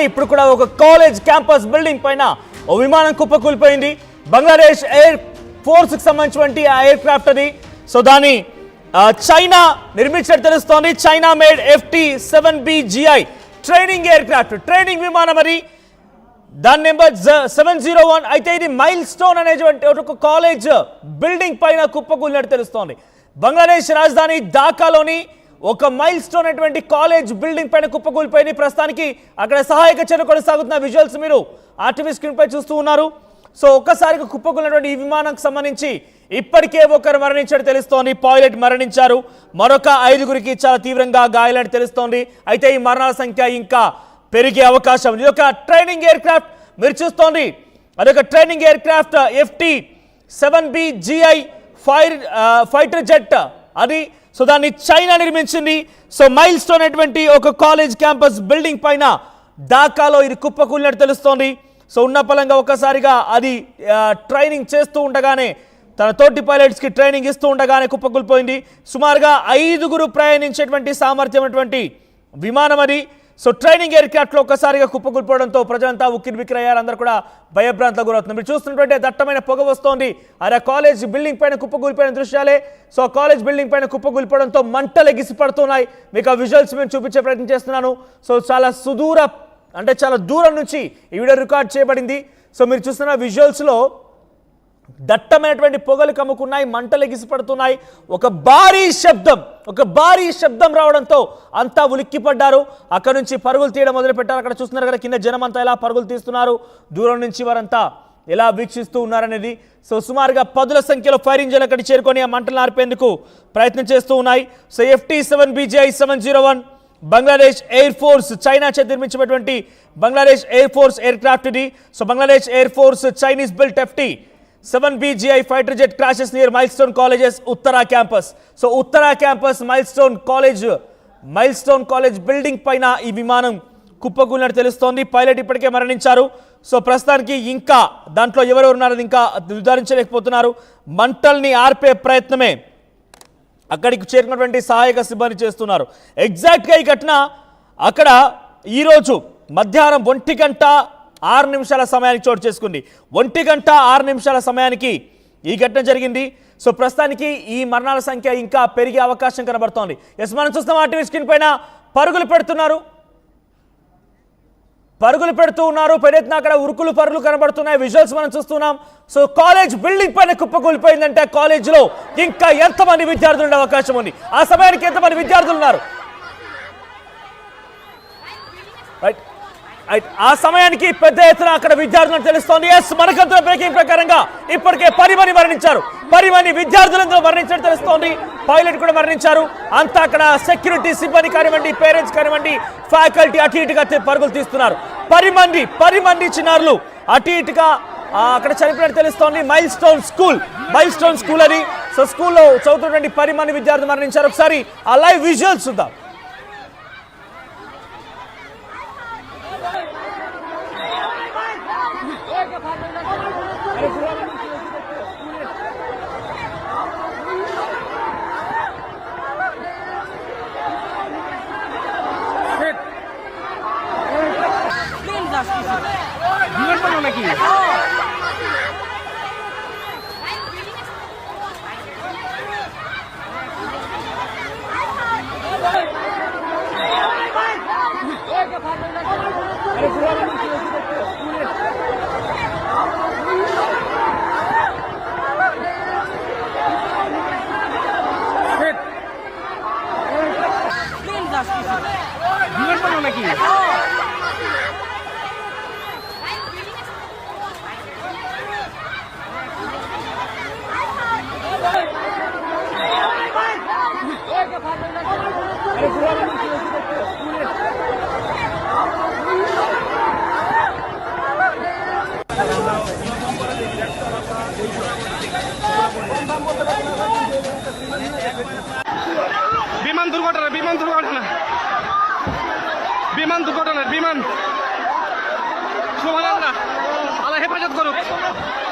ఇప్పుడు కూడా ఒక కాలేజ్ క్యాంపస్ బిల్డింగ్ పైన ఓ విమానం కుప్పకూలిపోయింది. బంగ్లాదేశ్ ఎయిర్ ఫోర్స్ కి సంబంధించినటువంటి ఆ ఎయిర్ క్రాఫ్ట్ అది. సో దాని చైనా నిర్మించినట్టు తెలుస్తోంది. China made FT-7BGI training air craft, training విమానం అది. దాని నెంబర్ 701. అయితే ఇది మైల్ స్టోన్ అనేటువంటి ఒక కాలేజ్ బిల్డింగ్ పైన కుప్పకూలినట్టు తెలుస్తోంది. బంగ్లాదేశ్ రాజధాని ఢాకాలోని ఒక మైల్ స్టోన్ అనేటువంటి కాలేజ్ బిల్డింగ్ పైన కుప్పకూలిపోయింది. ప్రస్తుతానికి అక్కడ సహాయక చర్య కొనసాగుతున్న విజువల్స్ మీరు ఆర్టీవీ స్క్రీన్ పై చూస్తూ ఉన్నారు. సో ఒక్కసారిగా కుప్పకూలినటువంటి ఈ విమానానికి సంబంధించి ఇప్పటికే ఒకరు మరణించినట్టు తెలుస్తోంది. పైలట్ మరణించారు. మరొక 5గురికి చాలా తీవ్రంగా గాయాలని తెలుస్తోంది. అయితే ఈ మరణాల సంఖ్య ఇంకా పెరిగే అవకాశం. ఇది ఒక ట్రైనింగ్ ఎయిర్ క్రాఫ్ట్ మీరు చూస్తోంది. అదొక training air craft FT-7BGI fighter jet అది. సో దాన్ని చైనా నిర్మించింది. సో మైల్ స్టోన్ అనేటువంటి ఒక కాలేజ్ క్యాంపస్ బిల్డింగ్ పైన ఢాకాలో ఇది కుప్పకూలినట్టు తెలుస్తోంది. సో ఉన్న పలంగా ఒక్కసారిగా అది ట్రైనింగ్ చేస్తూ ఉండగానే, తన తోటి పైలట్స్కి ట్రైనింగ్ ఇస్తూ ఉండగానే కుప్పకూలిపోయింది. సుమారుగా 5గురు ప్రయాణించేటువంటి సామర్థ్యం ఉన్నటువంటి విమానం అది. సో ట్రైనింగ్ ఎయిర్ క్రాఫ్ట్లో ఒక్కసారిగా కుప్పకూలిపోవడంతో ప్రజలంతా ఉక్కిరిబిక్కిరయ్యారు. అందరూ కూడా భయభ్రాంతకు గురవుతున్నారు. మీరు చూస్తున్నటువంటి దట్టమైన పొగ వస్తోంది. అదే కాలేజ్ బిల్డింగ్ పైన కుప్పకూలిపోయిన దృశ్యాలే. సో కాలేజ్ బిల్డింగ్ పైన కుప్పకూలిపోవడంతో మంటలు ఎగిసిపడుతున్నాయి. మీకు ఆ విజువల్స్ మేము చూపించే ప్రయత్నం చేస్తున్నాను. సో చాలా చాలా దూరం నుంచి ఈ వీడియో రికార్డ్ చేయబడింది. సో మీరు చూస్తున్న విజువల్స్లో దట్టమైనటువంటి పొగలు కమ్ముకున్నాయి, మంటలు ఎగిసిపడుతున్నాయి. ఒక భారీ శబ్దం రావడంతో అంతా ఉలిక్కిపడ్డారు. అక్కడ నుంచి పరుగులు తీయడం మొదలుపెట్టారు. అక్కడ చూస్తున్నారు కదా కింద జనం అంతా ఎలా పరుగులు తీస్తున్నారు, దూరం నుంచి వారంతా ఎలా వీక్షిస్తూ ఉన్నారనేది. సో సుమారుగా 10ల సంఖ్యలో ఫైర్ ఇంజిన్లు అక్కడికి చేరుకొని ఆ మంటలను ఆర్పేందుకు ప్రయత్నం చేస్తూ ఉన్నాయి. So FT-7BGI 701 Bangladesh air force China చేత నిర్మించినటువంటి Bangladesh air force aircraft ఇది. So Bangladesh air force Chinese built FT-7BGI fighter jet crashes near Milestone College's Uttara campus. So Uttara campus Milestone College building పైన ఈ విమానం కుప్పకూలినట్టు తెలుస్తోంది. పైలట్ ఇప్పటికే మరణించారు. సో ప్రస్తుతానికి ఇంకా దాంట్లో ఎవరెవరు ఉన్నారని ఇంకా నిర్ధారించలేకపోతున్నారు. మంటల్ని ఆర్పే ప్రయత్నమే అక్కడికి చేరినటువంటి సహాయక సిబ్బంది చేస్తున్నారు. ఎగ్జాక్ట్గా ఈ ఘటన అక్కడ ఈరోజు మధ్యాహ్నం 1:06 సమయానికి చోటు చేసుకుంది. 1:06 సమయానికి ఈ ఘటన జరిగింది. సో ప్రస్తుతానికి ఈ మరణాల సంఖ్య ఇంకా పెరిగే అవకాశం కనబడుతోంది. ఎస్, మనం చూస్తాం ఆర్టీవీ స్క్రీన్ పైన పరుగులు పెడుతూ ఉన్నారు. పెడెత్తిన అక్కడ ఉరుకులు పరుగులు కనబడుతున్నాయి. విజువల్స్ మనం చూస్తున్నాం. సో కాలేజ్ బిల్డింగ్ పైన కుప్పకూలిపోయిందంటే కాలేజీలో ఇంకా ఎంతమంది విద్యార్థులు ఉండే అవకాశం ఉంది? ఆ సమయానికి ఎంతమంది విద్యార్థులు ఉన్నారు? రైట్, ఆ సమయానికి పెద్ద ఎత్తున అక్కడ విద్యార్థులను తెలుస్తోంది. ఎస్, మనకంతా బ్రేకింగ్ ప్రకారంగా ఇప్పటికే 10 మంది మరణించారు. 10 మంది విద్యార్థులందరూ మరణించినట్టు తెలుస్తోంది. పైలట్ కూడా మరణించారు. అంతా అక్కడ సెక్యూరిటీ సిబ్బంది కానివ్వండి, పేరెంట్స్ కానివ్వండి, ఫ్యాకల్టీ అటు ఇటుగా పరుగులు తీస్తున్నారు. 10 మంది చిన్నారులు అటు ఇటుగా అక్కడ చనిపోయినట్టు తెలుస్తోంది. మైల్ స్టోన్ స్కూల్ అది. సో స్కూల్లో చదువుతున్నటువంటి 10 మంది విద్యార్థులు మరణించారు. ఒకసారి ఆ లైవ్ విజువల్స్ చూద్దాం.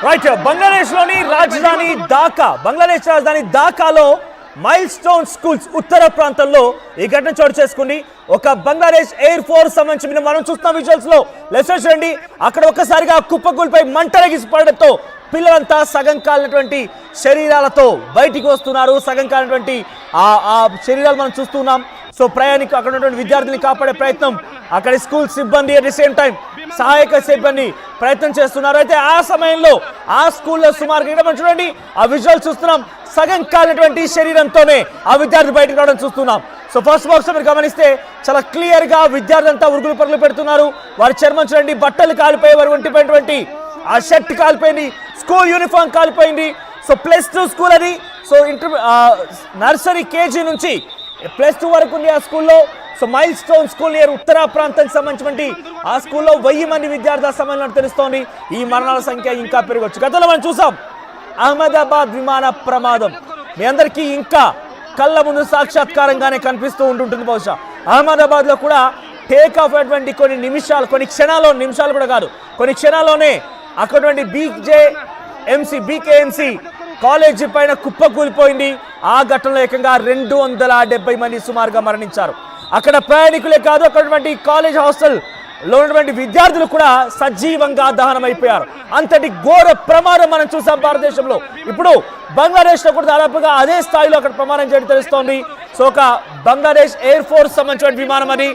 రైట్, బంగ్లాదేశ్ రాజధాని ఢాకాలో మైల్ స్టోన్ స్కూల్స్ ఉత్తర ప్రాంతంలో ఈ ఘటన చోటు చేసుకుంది. ఒక బంగ్లాదేశ్ ఎయిర్ ఫోర్స్ సంబంధించి మనం చూస్తున్నాం విజువల్స్ లో. లెఫ్ట్ సైడ్ చూడండి, అక్కడ ఒక్కసారిగా కుప్పకూలిపై మంటలగిసి పడడంతో పిల్లలంతా సగం కాలినటువంటి శరీరాలతో బయటికి వస్తున్నారు. సగం కాలినటువంటి ఆ శరీరాలు మనం చూస్తున్నాం. సో ప్రయాణికు అక్కడ ఉన్నటువంటి విద్యార్థుల్ని కాపాడే ప్రయత్నం అక్కడ స్కూల్ సిబ్బంది అట్ ది సేమ్ టైం సహాయక సిబ్బంది ప్రయత్నం చేస్తున్నారు. అయితే ఆ సమయంలో ఆ స్కూల్లో సుమారుగా మనం చూడండి ఆ విజువల్ చూస్తున్నాం, సగం కాలినటువంటి శరీరంతోనే ఆ విద్యార్థి బయటకు రావడం చూస్తున్నాం. సో ఫస్ట్ బాక్స్ మీరు గమనిస్తే చాలా క్లియర్ గా విద్యార్థి అంతా ఉరుగులు పరుగులు పెడుతున్నారు. వారి చర్మం చూడండి, బట్టలు కాలిపోయి, వారు ఒంటిపోయినటువంటి ఆ షర్ట్ కాలిపోయింది, స్కూల్ యూనిఫామ్ కాలిపోయింది. సో +2 స్కూల్ అది. సో నర్సరీ కేజీ నుంచి +2 వరకు ఉంది ఆ స్కూల్లో. So mile stone school near Uttara ప్రాంతానికి సంబంధించినటువంటి ఆ స్కూల్లో 1000 మంది విద్యార్థుల సమయంలో తెలుస్తోంది. ఈ మరణాల సంఖ్య ఇంకా పెరగవచ్చు. గతంలో మనం చూసాం అహ్మదాబాద్ విమాన ప్రమాదం మీ అందరికీ ఇంకా కళ్ళ ముందు సాక్షాత్కారంగానే కనిపిస్తూ ఉంటుంటుంది. బహుశా అహ్మదాబాద్ లో కూడా టేక్ ఆఫ్ అయినటువంటి కొన్ని నిమిషాలు కూడా కాదు, కొన్ని క్షణాల్లోనే అక్కడటువంటి బీకేఎంసీ కాలేజీ పైన కుప్ప కూలిపోయింది. ఆ ఘటనలో ఏకంగా 270 మంది సుమారుగా మరణించారు. అక్కడ ప్రయాణికులే కాదు, అక్కడ కాలేజ్ హాస్టల్ లో ఉన్నటువంటి విద్యార్థులు కూడా సజీవంగా దహనం అయిపోయారు. అంతటి ఘోర ప్రమాదం మనం చూసాం భారతదేశంలో. ఇప్పుడు బంగ్లాదేశ్ లో కూడా దాదాపుగా అదే స్థాయిలో అక్కడ ప్రమాదం చేయడం తెలుస్తోంది. సో ఒక బంగ్లాదేశ్ ఎయిర్ ఫోర్స్ సంబంధించిన విమానం అది.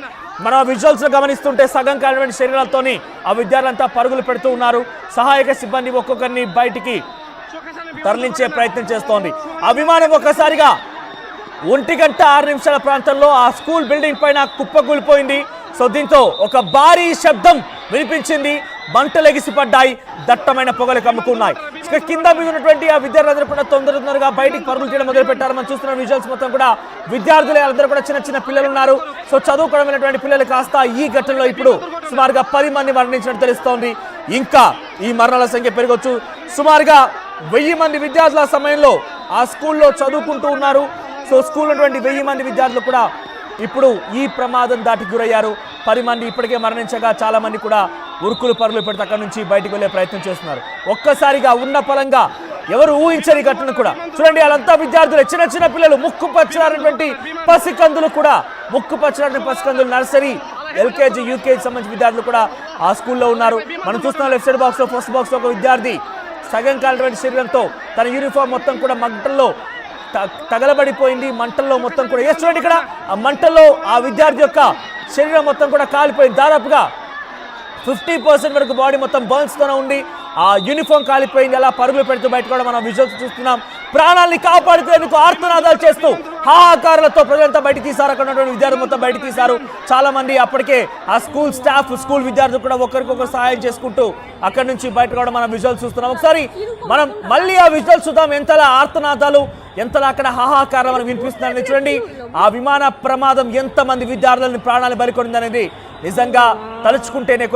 మనం విజువల్స్ లో గమనిస్తుంటే సగం కాలినటువంటి శరీరాలతోని ఆ విద్యార్థులంతా పరుగులు పెడుతూ ఉన్నారు. సహాయక సిబ్బంది ఒక్కొక్కరిని బయటికి తరలించే ప్రయత్నం చేస్తోంది. ఆ విమానం ఒక్కసారిగా 1:06 ప్రాంతంలో ఆ స్కూల్ బిల్డింగ్ పైన కుప్పకూలిపోయింది. సో దీంతో ఒక భారీ శబ్దం వినిపించింది, మంటలు ఎగిసిపడ్డాయి, దట్టమైన పొగలు కమ్ముకున్నాయి. కింద మీద ఉన్నటువంటి ఆ విద్యార్థులందరూ కూడా తొందరగా బయటికి పరుగులు చేయడం మొదలు పెట్టారు. మనం చూస్తున్న విజువల్స్ మొత్తం కూడా విద్యార్థులు అందరూ కూడా చిన్న చిన్న పిల్లలు ఉన్నారు. సో చదువుకోవడమైనటువంటి పిల్లలు కాస్త ఈ ఘటనలో ఇప్పుడు సుమారుగా 10 మంది మరణించినట్టు తెలుస్తోంది. ఇంకా ఈ మరణాల సంఖ్య పెరగొచ్చు. సుమారుగా 1000 మంది విద్యార్థుల సమయంలో ఆ స్కూల్లో చదువుకుంటూ ఉన్నారు. సో స్కూల్ ఉన్నటువంటి 1000 మంది విద్యార్థులు కూడా ఇప్పుడు ఈ ప్రమాదం దాటికి గురయ్యారు. 10 మంది ఇప్పటికే మరణించగా చాలా మంది కూడా ఉరుకులు పరుగులు పెడితే అక్కడి నుంచి బయటకు వెళ్ళే ప్రయత్నం చేస్తున్నారు. ఒక్కసారిగా ఉన్న పలంగా ఎవరు ఊహించని ఘటన కూడా చూడండి. వాళ్ళంతా విద్యార్థులు, చిన్న పిల్లలు, ముక్కు పచ్చనటువంటి పసికందులు కూడా, నర్సరీ, ఎల్కేజీ, యూకేజీ సంబంధించిన విద్యార్థులు కూడా ఆ స్కూల్లో ఉన్నారు. మనం చూస్తున్నాం లెఫ్ట్ సైడ్ బాక్స్ లో ఫస్ట్ బాక్స్ లో ఒక విద్యార్థి సగం కాలినటువంటి శరీరంతో తన యూనిఫామ్ మొత్తం కూడా మంటల్లో తగలబడిపోయింది. మంటల్లో మొత్తం కూడా చూడండి, ఇక్కడ ఆ మంటల్లో ఆ విద్యార్థి యొక్క శరీరం మొత్తం కూడా కాలిపోయింది. దాదాపుగా 50% వరకు బాడీ మొత్తం బర్న్స్ తోనే ఉంది. ఆ యూనిఫామ్ కాలిపోయింది. అలా పరుగులు పెడుతూ బయట కూడా మనం విజువల్స్ చూస్తున్నాం. ప్రాణాలని కాపాడుకునేందుకు ఆర్తనాదాలు చేస్తూ హాహాకారాలతో ప్రజలంతా బయట తీశారు. అక్కడ ఉన్నటువంటి విద్యార్థులు మొత్తం బయట తీశారు. చాలా మంది అప్పటికే ఆ స్కూల్ స్టాఫ్, స్కూల్ విద్యార్థులు కూడా ఒకరికొకరు సహాయం చేసుకుంటూ అక్కడి నుంచి బయట కూడా మనం విజువల్స్ చూస్తున్నాం. ఒకసారి మనం మళ్ళీ ఆ విజువల్స్ చూద్దాం. ఎంతలా ఆర్తనాదాలు, ఎంతలా అక్కడ హాహాకారం మనకు వినిపిస్తుందని చూడండి. ఆ విమాన ప్రమాదం ఎంతమంది విద్యార్థులని ప్రాణాలు బలికొంది అనేది నిజంగా తలుచుకుంటేనే కొంత